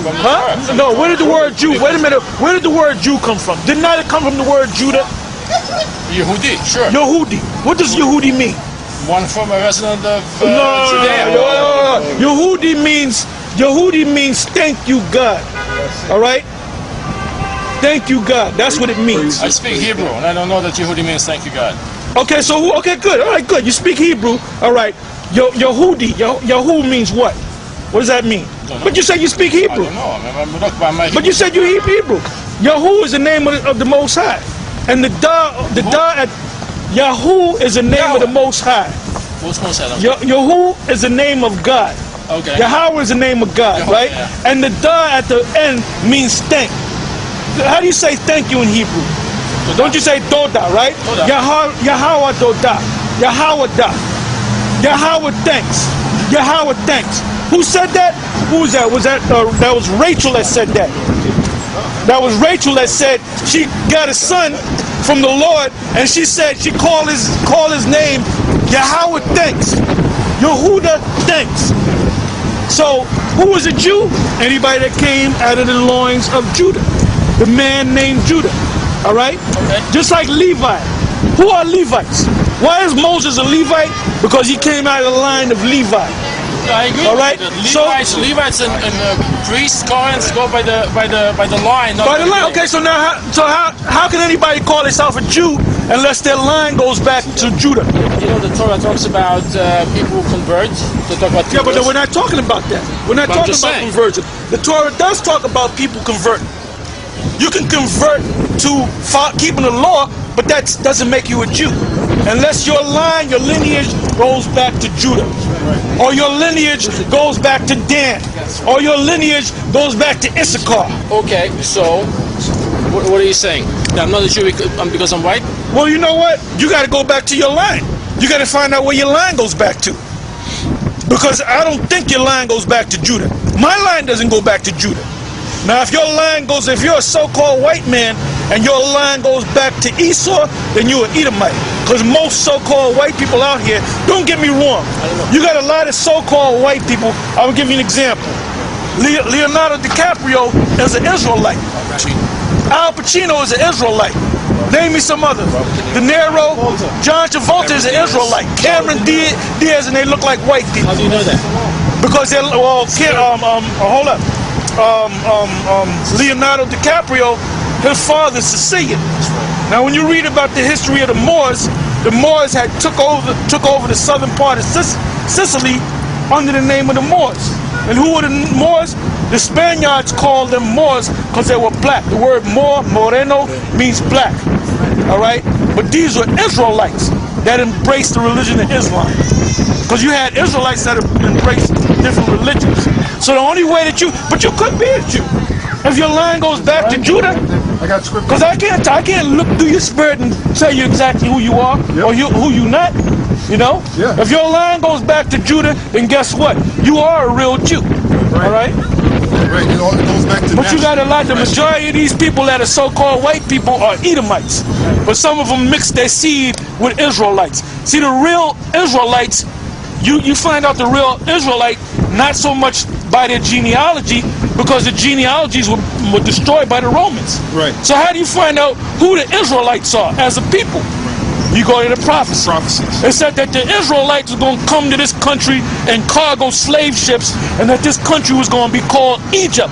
Huh? No, where did the word Jew, wait a minute, where did the word Jew come from? Did not it come from the word Judah? Yehudi, sure. Yehudi. What does Yehudi mean? One former resident of Judea. No. Yehudi means thank you, God. All right? Thank you, God. That's what it means. I speak Hebrew, and I don't know that Yehudi means thank you, God. Okay, so, okay, good. All right, good. You speak Hebrew. All right. Yehudi. Yahu means what? What does that mean? But you said you speak Hebrew. I don't know. I'm not by my Hebrew. But you said you Hebrew. Yahu is the name of the Most High. And the da at Yahu is the name of the Most High. What's Most High? Yahu is the name of God. Okay. Yahweh is the name of God, right? Yeah. And the da at the end means thank. How do you say thank you in Hebrew? Toda. Don't you say Toda, right? Toda. Yahweh Toda. Yahweh da. Yahweh thanks. Yahweh thanks. Who said that? Who was that? That was Rachel that said that. That was Rachel that said she got a son from the Lord, and she said she called his name Yahweh thanks. Yehuda thanks. So who was a Jew? Anybody that came out of the loins of Judah. The man named Judah. All right? Okay. Just like Levi. Who are Levites? Why is Moses a Levite? Because he came out of the line of Levi. I agree. All right. Levites and priests, Kohens go by the line. By the line. Okay. So now, how can anybody call themselves a Jew unless their line goes back to Judah? You know, the Torah talks about people who convert. They talk about yeah, but we're not talking about that. We're not talking about conversion. The Torah does talk about people converting. You can convert to keeping the law, but that doesn't make you a Jew. Unless your lineage goes back to Judah. Or your lineage goes back to Dan. Or your lineage goes back to Issachar. Okay, so what are you saying? That I'm not a Jew because I'm white? Well, you know what? You got to go back to your line. You got to find out where your line goes back to. Because I don't think your line goes back to Judah. My line doesn't go back to Judah. Now, if you're a so-called white man and your line goes back to Esau, then you're an Edomite. Because most so-called white people out here, don't get me wrong, you got a lot of so-called white people. I will give you an example. Leonardo DiCaprio is an Israelite. Al Pacino is an Israelite. Name me some others. De Niro, John Travolta is an Israelite. Cameron Diaz, and they look like white people. How do you know that? Because they're, hold up. Leonardo DiCaprio, his father's Sicilian. Now, when you read about the history of the Moors had took over the southern part of Sicily under the name of the Moors. And who were the Moors? The Spaniards called them Moors because they were black. The word Moor, Moreno, means black. All right? But these were Israelites that embraced the religion of Islam. Because you had Israelites that embraced different religions. So the only way that but you could be a Jew. If your line goes back to Judah, because I can't look through your spirit and tell you exactly who you are or who you not. You know? Yeah. If your line goes back to Judah, then guess what? You are a real Jew. Right. All right? Right, it goes back to But you got a lot, the majority of these people that are so-called white people are Edomites. But some of them mix their seed with Israelites. See, the real Israelites, you find out the real Israelite not so much by their genealogy, because the genealogies were destroyed by the Romans. Right. So how do you find out who the Israelites are as a people? You go to the prophecies. It said that the Israelites were going to come to this country in cargo slave ships, and that this country was going to be called Egypt.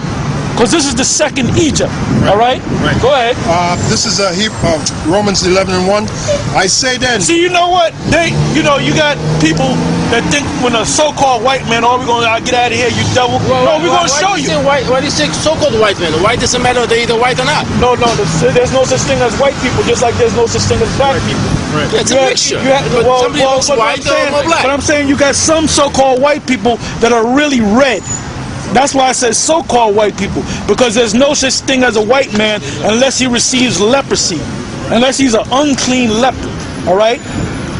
Because this is the second Egypt. All right? Right. Go ahead. This is Romans 11:1. I say then. See, you know what? You got people that think when a so-called white man, we're going to get out of here, you devil. No, we're going to show you. Why do you say so-called white men? White doesn't matter if they're either white or not. No, there's no such thing as white people, just like there's no such thing as black people. Right. Yeah, it's a mixture. Somebody looks white or black. But I'm saying you got some so-called white people that are really red. That's why I said so-called white people, because there's no such thing as a white man unless he receives leprosy, unless he's an unclean leper. All right?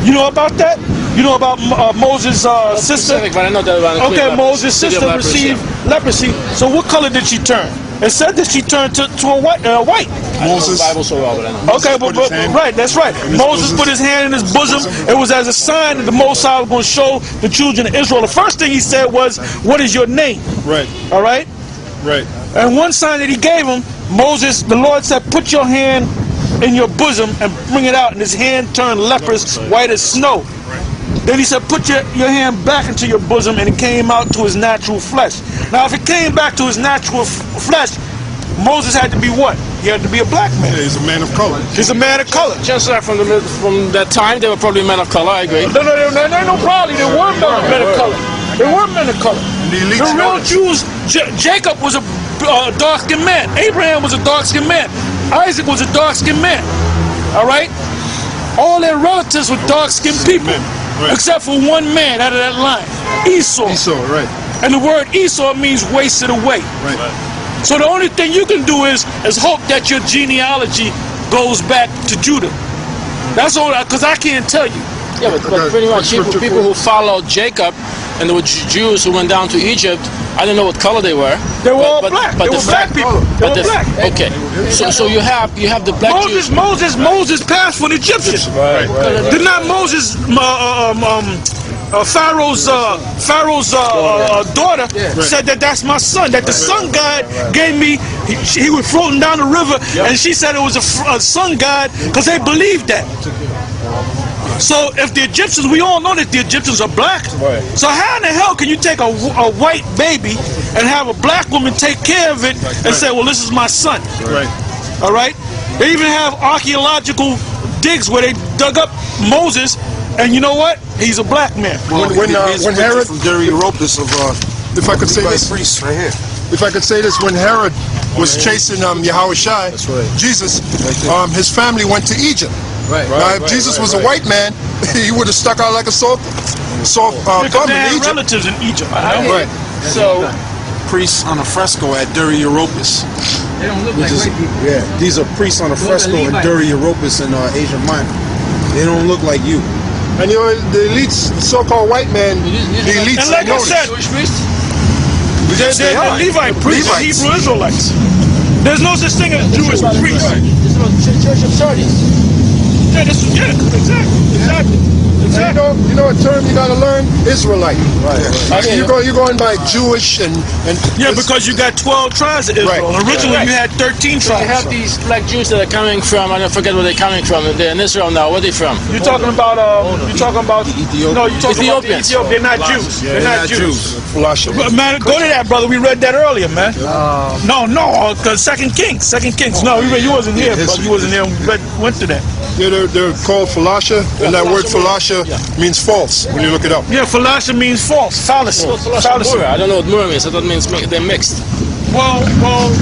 You know about that? You know about Moses' sister? But I know that okay, Moses' sister received leprosy. So what color did she turn? It said that she turned to a white. Moses. I don't know the Bible so well, but I know. Okay, but right, that's right. Moses put his hand in his bosom. It was as a sign that the Most High was going to show the children of Israel. The first thing he said was, "What is your name?" Right. All right. Right. And one sign that he gave him, Moses, the Lord said, put your hand in your bosom and bring it out. And his hand turned leprous, white as snow. Then he said, put your hand back into your bosom, and it came out to his natural flesh. Now, if it came back to his natural flesh, Moses had to be what? He had to be a black man. Yeah, he's a man of color. He's a man of color. Just like from that time, they were probably men of color. I agree. No, probably. They were men of color. They were men of color. The elite The real scholars. Jews, Jacob was a dark-skinned man. Abraham was a dark-skinned man. Isaac was a dark-skinned man. All right? All their relatives were dark-skinned people. Right. Except for one man out of that line. Esau. Esau, right. And the word Esau means wasted away. Right. So the only thing you can do is hope that your genealogy goes back to Judah. That's all, because I can't tell you. Yeah, but pretty much people who followed Jacob, and there were Jews who went down to Egypt. I don't know what color they were. They were all black. They were black people. They were black. Okay, so you have the black Jews. Moses passed for an Egyptian. Right. Did not Moses, Pharaoh's daughter said that that's my son, that the sun god gave me. He was floating down the river, and she said it was a sun god because they believed that. So if the Egyptians, we all know that the Egyptians are black. Right. So how in the hell can you take a white baby and have a black woman take care of it and say, well, this is my son? Right. All right? They even have archaeological digs where they dug up Moses, and you know what? He's a black man. When Herod, from Derry Europus of if I could say this, priest right here. if I could say this, when Herod was chasing Yahushua, Jesus, his family went to Egypt. Right. Now, if Jesus was a white man, he would have stuck out like a sore Because thumb they in had Egypt. relatives in Egypt. Right. So Priests on a fresco at Derry Europus. They don't look like white people. Yeah, these are priests on a fresco in Levites. Derry Europus in Asia Minor. They don't look like you. And you know, the elites, so-called white man, the elites And like I notice. said, Jewish priests. they're Levite priests, and Hebrew Israelites. There's no such thing as Jewish priests. This was Church of Sardis. Yeah, exactly. You know a term you gotta learn? Israelite. Right. You're going by Jewish and Yeah, because you got 12 tribes of Israel. Right. Originally, you had 13 You tribes. have these black Jews that are coming from, I don't forget where they're coming from. They're in Israel now. Where are they from? You're talking about No, you're talking about the Ethiopians. Ethiopians. They're not Jews. They're not Jews. Philosophy. But man, go to that, brother. We read that earlier, man. No, because Second Kings. No, you wasn't here, but you wasn't here. We went to that. Yeah, they're called Falasha, and that word Falasha means false when you look it up. Yeah, fallacia means false. Fallacy. Fallacy. I don't know what Mura means. So that means they're mixed. Well,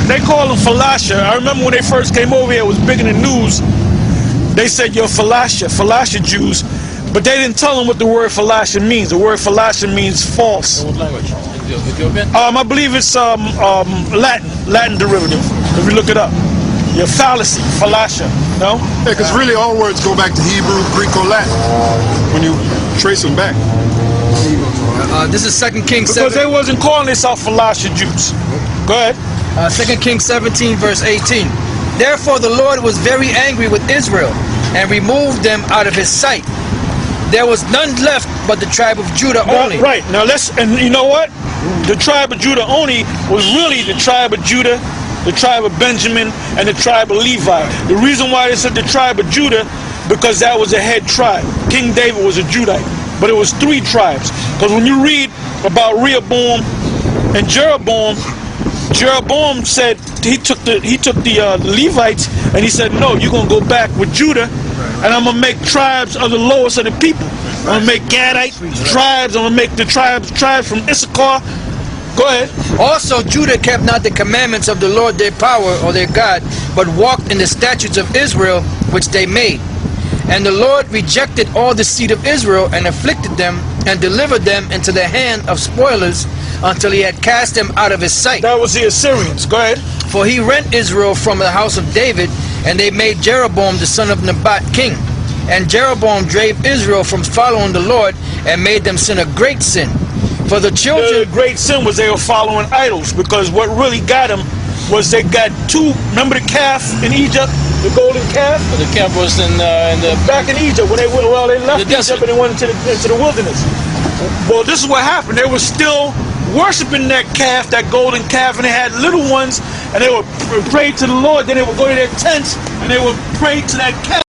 they call them fallacia. I remember when they first came over here, it was big in the news. They said you're fallacia Jews, but they didn't tell them what the word fallacia means. The word fallacia means false. What language? Ethiopian? I believe it's Latin derivative. If you look it up, your fallacy, fallacia. No. Yeah, because really all words go back to Hebrew, Greek, or Latin when you trace them back. This is 2 Kings Because 7. they wasn't calling themselves fallacia Jews. Go ahead. 2 Kings 17 verse 18. Therefore the Lord was very angry with Israel and removed them out of his sight. There was none left but the tribe of Judah only. Right. Now and you know what? The tribe of Judah only was really the tribe of Judah, the tribe of Benjamin, and the tribe of Levi. The reason why they said the tribe of Judah, because that was a head tribe. King David was a Judite, but it was 3 tribes. Because when you read about Rehoboam and Jeroboam said he took the Levites and he said, no, you're gonna go back with Judah, and I'm gonna make tribes of the lowest of the people. I'm gonna make Gadite tribes. I'm gonna make the tribes from Issachar. Go ahead. Also Judah kept not the commandments of the Lord their power or their God, but walked in the statutes of Israel which they made. And the Lord rejected all the seed of Israel and afflicted them and delivered them into the hand of spoilers until he had cast them out of his sight. That was the Assyrians. Go ahead. For he rent Israel from the house of David, and they made Jeroboam the son of Nebat king. And Jeroboam drave Israel from following the Lord and made them sin a great sin. For the children... The great sin was they were following idols, because what really got them was they got 2. Remember the calf in Egypt, the golden calf? The camp was in the Back in Egypt when they left The desert. Egypt and they went into the wilderness. Well, this is what happened. They were still worshiping that calf, that golden calf, and they had little ones, and they would pray to the Lord. Then they would go to their tents and they would pray to that calf.